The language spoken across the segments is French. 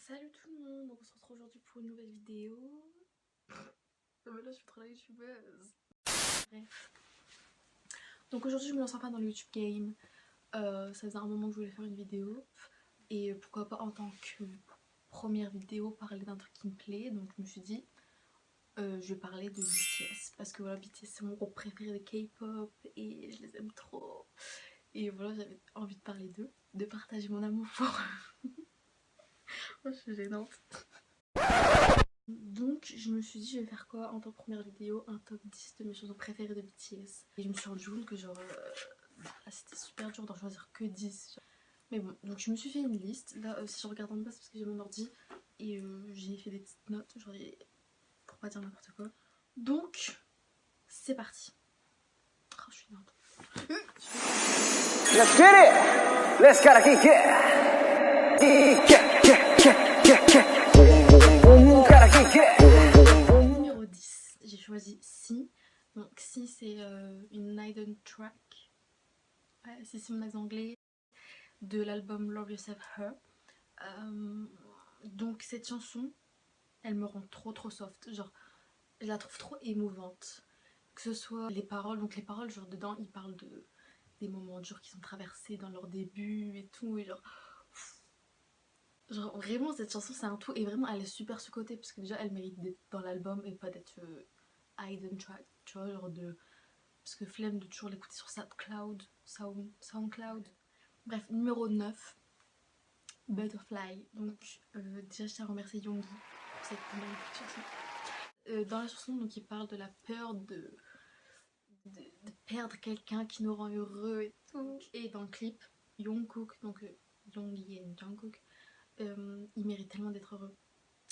Salut tout le monde, on se retrouve aujourd'hui pour une nouvelle vidéo. Non mais là je suis trop la youtubeuse. Bref. Donc aujourd'hui je me lance enfin dans le YouTube game. Ça faisait un moment que je voulais faire une vidéo. Et pourquoi pas en tant que première vidéo parler d'un truc qui me plaît. Donc je me suis dit je vais parler de BTS. Parce que voilà, BTS c'est mon groupe préféré de K-pop et je les aime trop. Et voilà, j'avais envie de parler d'eux, de partager mon amour pour eux. Oh, je suis gênante. Donc je me suis dit je vais faire quoi en tant que première vidéo, un top 10 de mes chansons préférées de BTS. Et je me suis rendu compte que genre c'était super dur d'en choisir que 10 genre. Mais bon, donc je me suis fait une liste. Là si je regarde en bas c'est parce que j'ai mon ordi. Et j'ai fait des petites notes genre, pour pas dire n'importe quoi. Donc c'est parti. Oh, je suis nante. Let's get it! Let's gotta kick it! Gotta kick it! Numéro 10, j'ai choisi Si. Donc Si c'est une hidden track. Ouais, c'est mon accent anglais. De l'album Love Yourself Her. Donc cette chanson, elle me rend trop soft. Genre, je la trouve trop émouvante. Que ce soit les paroles, donc les paroles, genre dedans, ils parlent des moments durs qu'ils ont traversés dans leur début et tout. Et genre vraiment, cette chanson, c'est un tout. Et vraiment, elle est super sous-cotée. Parce que déjà, elle mérite d'être dans l'album et pas d'être hidden track. Tu vois, genre de. Parce que flemme de toujours l'écouter sur SoundCloud. Bref, numéro 9. Butterfly. Donc déjà je tiens à remercier Yoongi pour cette magnifique chanson. Dans la chanson donc il parle de la peur de perdre quelqu'un qui nous rend heureux et tout. Et dans le clip, Jungkook, donc Yoongi et Jungkook, il mérite tellement d'être heureux.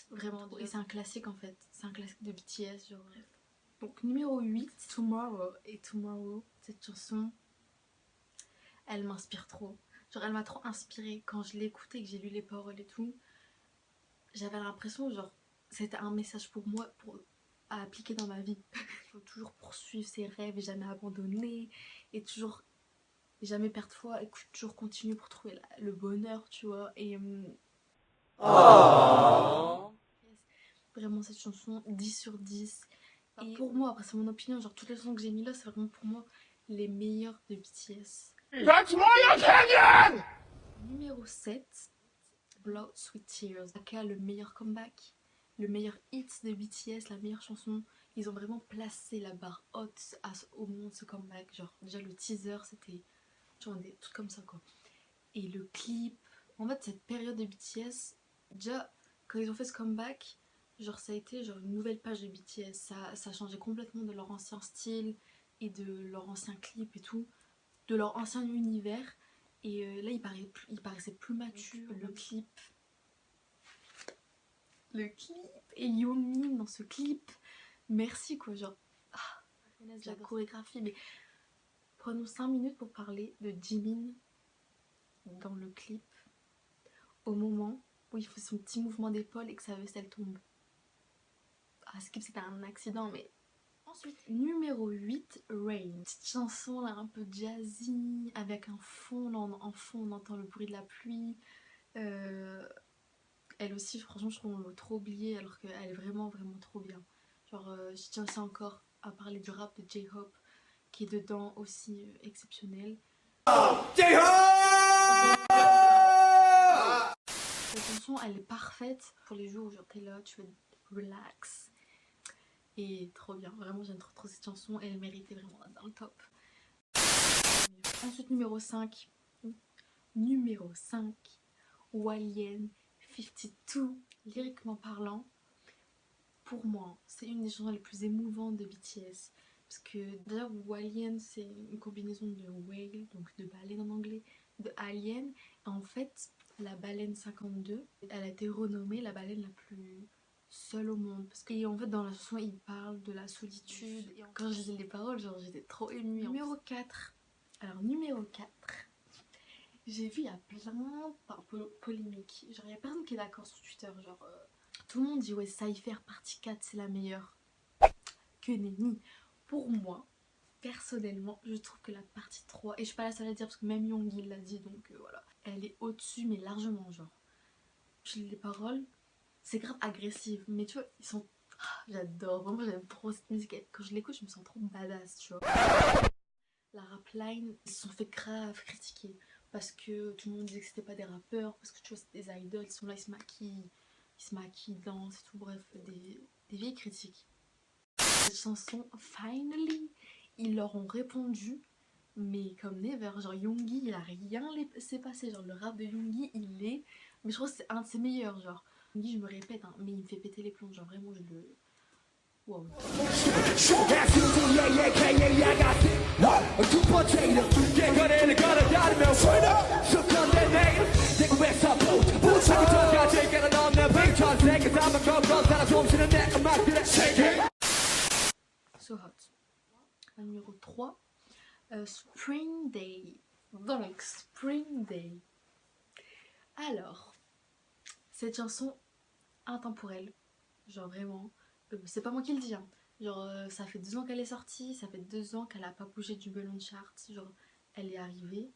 Vraiment. Et c'est un classique en fait. C'est un classique de BTS. Genre, bref. Donc numéro 8, Tomorrow. Et Tomorrow, cette chanson, elle m'inspire trop. Genre elle m'a trop inspirée quand je l'ai écoutée, que j'ai lu les paroles et tout. J'avais l'impression genre c'était un message pour moi à appliquer dans ma vie. Il faut toujours poursuivre ses rêves et jamais abandonner et toujours jamais perdre foi et toujours continuer pour trouver le bonheur, tu vois. Et vraiment cette chanson 10 sur 10. Et pour moi, après c'est mon opinion, genre toutes les chansons que j'ai mis là c'est vraiment pour moi les meilleures de BTS. That's my opinion! Numéro 7, Blood Sweet Tears. Aka le meilleur comeback, le meilleur hit de BTS, la meilleure chanson. Ils ont vraiment placé la barre haute au moment de ce comeback. Genre déjà le teaser c'était genre des trucs comme ça quoi. Et le clip, en fait cette période de BTS, déjà quand ils ont fait ce comeback, genre ça a été genre une nouvelle page de BTS. Ça a changé complètement de leur ancien style et de leur ancien clip et tout, de leur ancien univers. Et là il paraissait plus mature. Le clip et Yoonmin dans ce clip, merci quoi, genre la chorégraphie. Mais prenons 5 minutes pour parler de Jimin dans le clip, au moment où il fait son petit mouvement d'épaule et que sa vaisselle tombe. Ah, ce clip c'était un accident. Mais ensuite numéro 8, Rain, petite chanson là un peu jazzy avec un fond là, en fond on entend le bruit de la pluie. Elle aussi franchement je trouve qu'on l'a trop oubliée alors qu'elle est vraiment trop bien. Genre je tiens aussi encore à parler du rap de J-Hope qui est dedans aussi exceptionnel. Cette chanson elle est parfaite pour les jours où genre t'es là, tu veux relax. Et trop bien, vraiment j'aime trop cette chanson et elle méritait vraiment d'être dans le top. Ensuite numéro 5. Numéro 5, Walien 52, lyriquement parlant. Pour moi, c'est une des chansons les plus émouvantes de BTS. Parce que déjà, Walien, c'est une combinaison de whale, donc de baleine en anglais, de alien. Et en fait, la baleine 52, elle a été renommée la baleine la plus seule au monde. Parce qu'en fait, dans la chanson, il parle de la solitude. Et quand je lisais les paroles, genre, j'étais trop émue. Numéro 4. Alors, numéro 4. J'ai vu, il y a plein de polémiques. Genre, il y a personne qui est d'accord sur Twitter. Genre, tout le monde dit, ouais, Cypher partie 4, c'est la meilleure. Que nenni. Pour moi, personnellement, je trouve que la partie 3, et je suis pas la seule à le dire parce que même Yoongi l'a dit, donc voilà, elle est au-dessus, mais largement, genre. Les paroles, c'est grave agressif, mais tu vois, ils sont... J'adore, vraiment j'aime trop cette musique. Quand je l'écoute, je me sens trop badass, tu vois. La rapline, ils se sont fait grave critiquer parce que tout le monde disait que c'était pas des rappeurs, parce que tu vois, c'est des idoles, ils sont là, ils se maquillent, ils dansent et tout, bref, des vieilles critiques. Cette chanson, finally, ils leur ont répondu, mais comme never. Genre Yoongi, il a rien s'est passé, genre le rap de Yoongi, il est... Mais je crois que c'est un de ses meilleurs, genre. Yoongi, je me répète, hein, mais il me fait péter les plombs, genre vraiment, je le... Wow. So hot. La numéro 3, Spring Day. Donc, Spring Day. Alors, cette chanson intemporelle, genre vraiment, c'est pas moi qui le dis, hein. Genre ça fait 2 ans qu'elle est sortie, ça fait 2 ans qu'elle a pas bougé du melon chart, genre elle est arrivée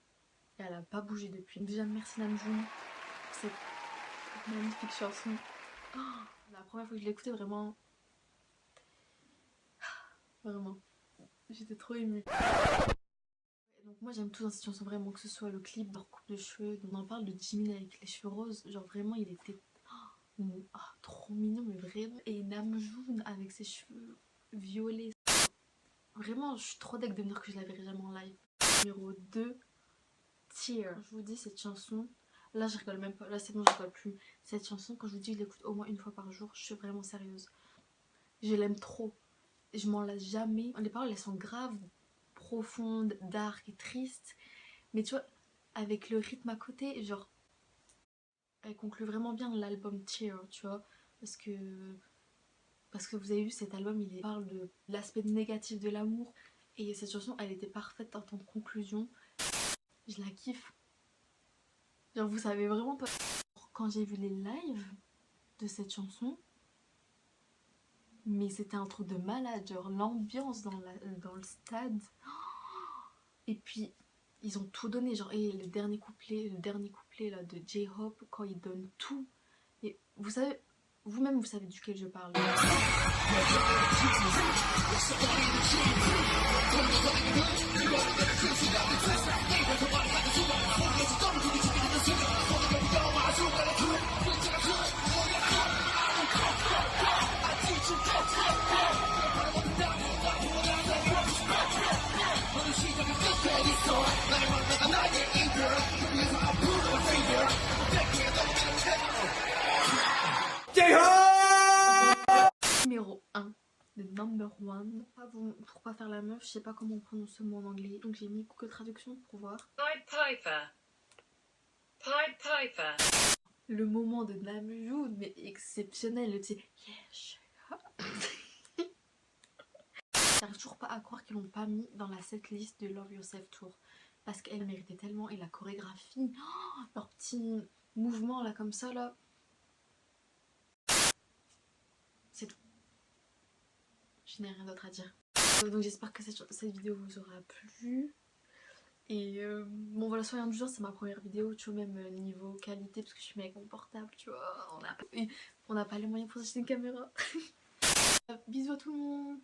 et elle a pas bougé depuis. Déjà merci Namjoon pour cette magnifique chanson. Oh, la première fois que je l'ai écoutée, vraiment, j'étais trop émue. Donc moi j'aime tout dans cette chanson, vraiment, que ce soit le clip, leur coupe de cheveux. On en parle de Jimin avec les cheveux roses, genre vraiment il était trop mignon, mais vraiment. Et Namjoon avec ses cheveux violets. Vraiment, je suis trop deg de me dire que je la verrai jamais en live. Numéro 2, Tear. Je vous dis, cette chanson, là je rigole même pas, là c'est bon, je rigole plus. Cette chanson, quand je vous dis, je l'écoute au moins 1 fois par jour, je suis vraiment sérieuse. Je l'aime trop. Je m'en lasse jamais. Les paroles, elles sont graves, profondes, dark et tristes. Mais tu vois, avec le rythme à côté, genre, elle conclut vraiment bien l'album Tear, tu vois. Parce que vous avez vu, cet album, il parle de l'aspect négatif de l'amour. Et cette chanson, elle était parfaite en tant que conclusion. Je la kiffe. Genre, vous savez vraiment pas. Quand j'ai vu les lives de cette chanson, mais c'était un truc de malade. Genre, l'ambiance dans le stade. Et puis, ils ont tout donné. Genre, et le dernier couplet là, de J-Hope, quand il donne tout. Et vous savez, vous-même, vous savez duquel je parle. Numéro 1, le number one. Pour pas faire la meuf, je sais pas comment on prononce ce mot en anglais, donc j'ai mis Google Traduction pour voir. Pied Piper. Pied Piper. Le moment de Namjoon, mais exceptionnel, le petit yeah, j'arrive toujours pas à croire qu'ils l'ont pas mis dans la setlist de Love Yourself Tour, parce qu'elle méritait tellement, et la chorégraphie, leur petit mouvement là comme ça là, c'est tout. Je n'ai rien d'autre à dire. Donc j'espère que cette vidéo vous aura plu. Et bon voilà, soyez indulgents, c'est ma première vidéo, tu vois, même niveau qualité, parce que je suis avec mon portable, tu vois, on n'a pas les moyens pour acheter une caméra. Bisous à tout le monde.